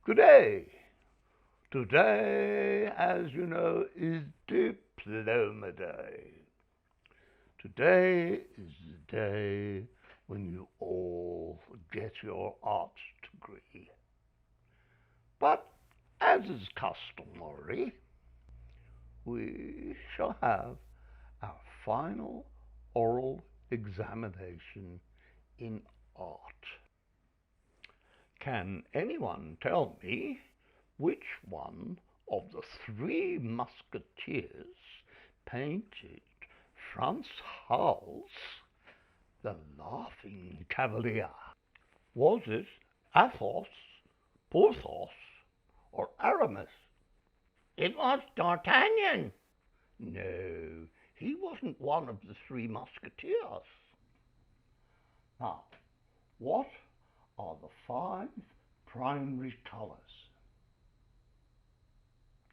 Good day. Today, as you know, is Diploma Day. Today is the day when you all get your arts degree. But as is customary, we shall have our final oral examination in art. Can anyone tell me which one of the three musketeers painted Franz the Laughing Cavalier? Was it Athos, Porthos, or Aramis? It was D'Artagnan. No, he wasn't one of the three musketeers. Now, what are the 5 primary colours?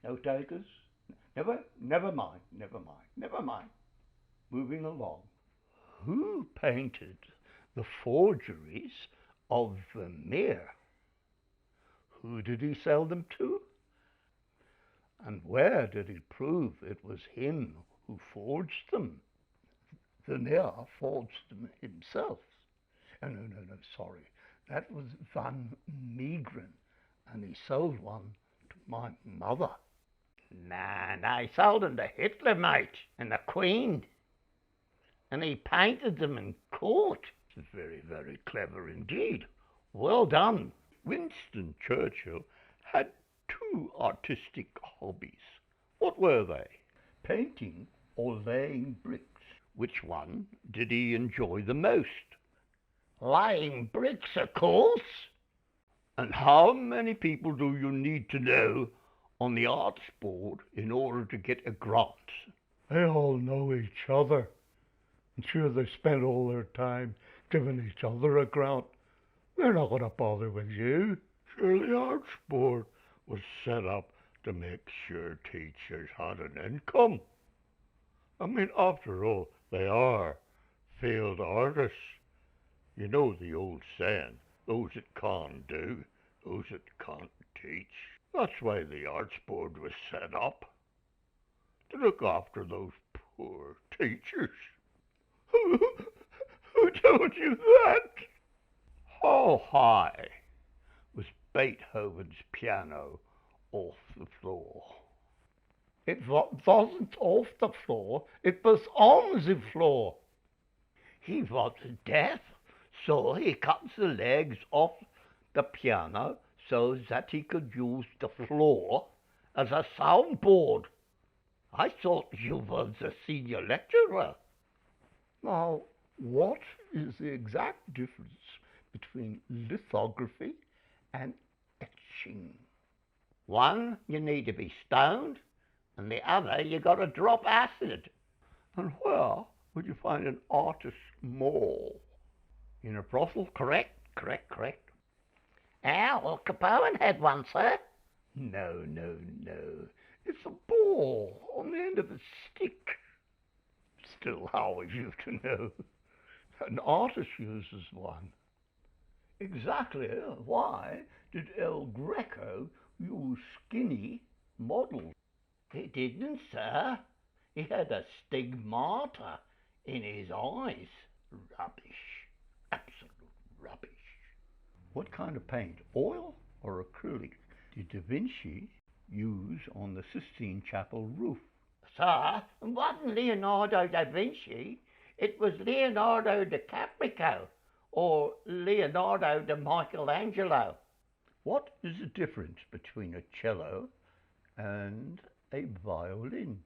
No takers? Never mind. Moving along. Who painted the forgeries of Vermeer? Who did he sell them to? And where did he prove it was him who forged them? Vermeer forged them himself. Oh, no, sorry. That was Van Meegeren, and he sold one to my mother. Nah, he sold them to Hitler, mate, and the Queen. And he painted them in court. Very, very clever indeed. Well done. Winston Churchill had 2 artistic hobbies. What were they? Painting or laying bricks? Which one did he enjoy the most? Laying bricks, of course. And how many people do you need to know on the arts board in order to get a grant? They all know each other. I'm sure they spend all their time giving each other a grant. They're not going to bother with you. Sure, the arts board was set up to make sure teachers had an income. I mean, after all, they are field artists. You know the old saying, those that can't do, those that can't teach. That's why the arts board was set up, to look after those poor teachers. Who told you that? How high was Beethoven's piano off the floor? It wasn't off the floor, it was on the floor. He was deaf, so he cut the legs off the piano so that he could use the floor as a soundboard. I thought you were the senior lecturer. Now, what is the exact difference between lithography and etching? One, you need to be stoned, and the other, you got to drop acid. And where would you find an artist's mall? In a brothel? Correct. Al Capone had one, sir. No. It's a ball on the end of a stick. Still, how are you to know? An artist uses one. Exactly why did El Greco use skinny models? He didn't, sir. He had a stigmata in his eyes. Rubbish. Absolute rubbish. What kind of paint, oil or acrylic, did Da Vinci use on the Sistine Chapel roof? Sir, it wasn't Leonardo da Vinci. It was Leonardo DiCaprio or Leonardo da Michelangelo. What is the difference between a cello and a violin?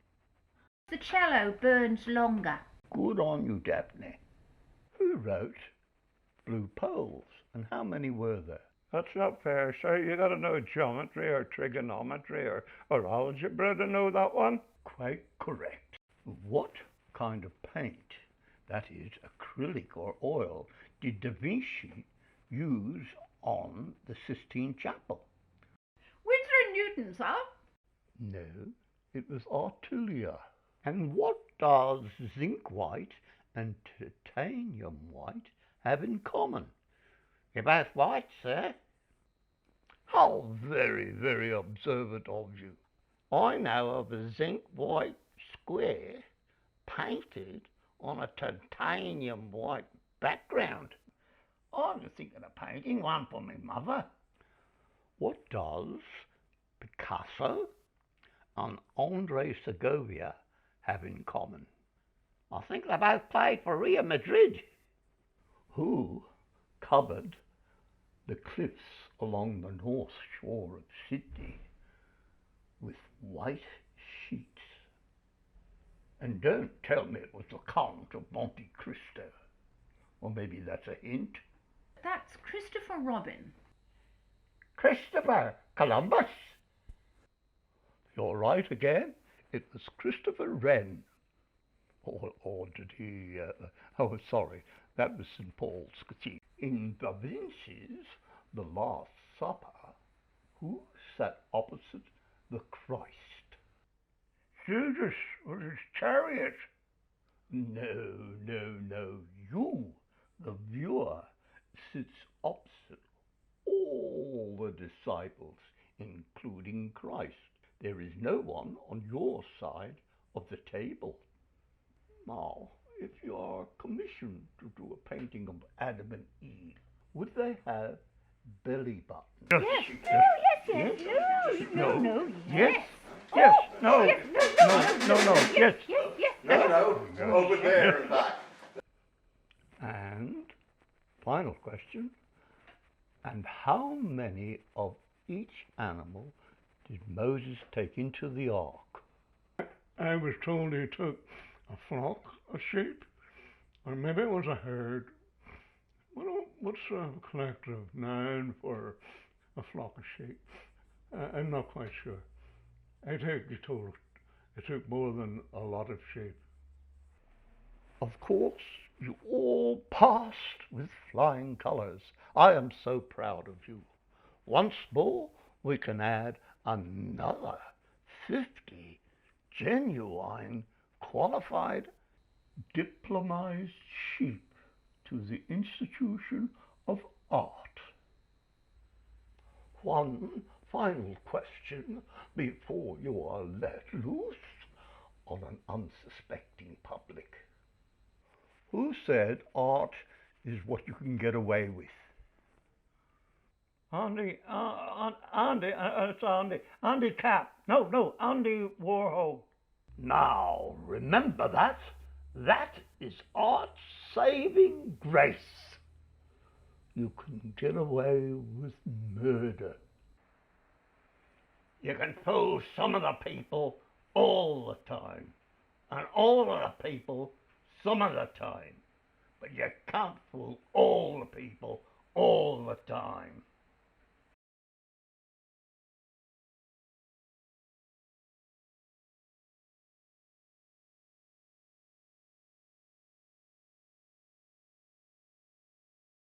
The cello burns longer. Good on you, Daphne. Who wrote Blue Poles, and how many were there? That's not fair, sir. You got to know geometry or trigonometry or algebra to know that one. Quite correct. What kind of paint, that is acrylic or oil, did Da Vinci use on the Sistine Chapel? Winsor & Newton, sir. No, it was Artulia. And what does zinc white and titanium white have in common? They're both white, sir. How very, very observant of you. I know of a zinc white square painted on a titanium white background. I was thinking of painting one for my mother. What does Picasso and Andre Segovia have in common? I think they both played for Real Madrid. Who covered the cliffs along the north shore of Sydney with white sheets? And don't tell me it was the Count of Monte Cristo. Or maybe that's a hint. That's Christopher Robin. Christopher Columbus? You're right again. It was Christopher Wren. Or did he... oh, sorry. That was St. Paul's Cathedral. In Da Vinci's The Last Supper, who sat opposite the Christ? Judas with his chariot. No. You, the viewer, sits opposite all the disciples, including Christ. There is no one on your side of the table. Now, if you are commissioned to do a painting of Adam and Eve, would they have belly buttons? Yes. No. Yes. Yes. No. Yes. No. Yes. No, over there and back. And final question. And how many of each animal did Moses take into the ark? I was told he took a flock of sheep, or maybe it was a herd. What's a collective noun for a flock of sheep? I'm not quite sure. I think he took more than a lot of sheep. Of course, you all passed with flying colours. I am so proud of you. Once more, we can add another 50 genuine, qualified, diplomized sheep to the institution of art. One final question before you are let loose on an unsuspecting public. Who said art is what you can get away with? Andy Cap. No, Andy Warhol. Now, remember that. That is art's saving grace. You can get away with murder. You can fool some of the people all the time, and all of the people some of the time, but you can't fool all the people all the time.